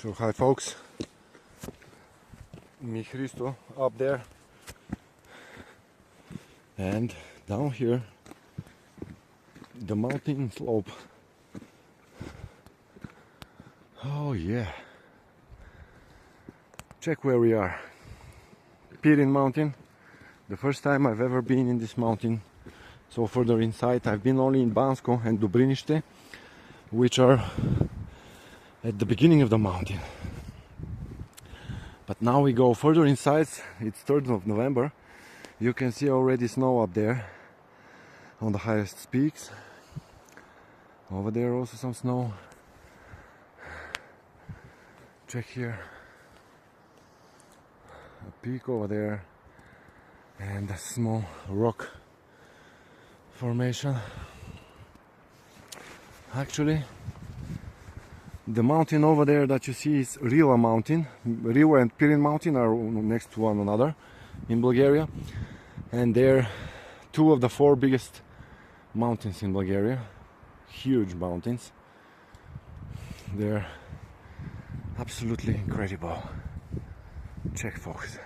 So hi folks, me Hristo up there, and down here the mountain slope. Oh yeah, check where we are. Pirin Mountain, the first time I've ever been in this mountain. So further inside I've been only in Bansko and Dobrinište, which are at the beginning of the mountain. But now we go further inside. It's 3rd of November. You can see already snow up there on the highest peaks. Over there also some snow. Check here. A peak over there and a small rock formation. Actually, the mountain over there that you see is Rila Mountain. Rila and Pirin Mountain are next to one another in Bulgaria, and they're two of the 4 biggest mountains in Bulgaria. Huge mountains. They're absolutely incredible. Check folks.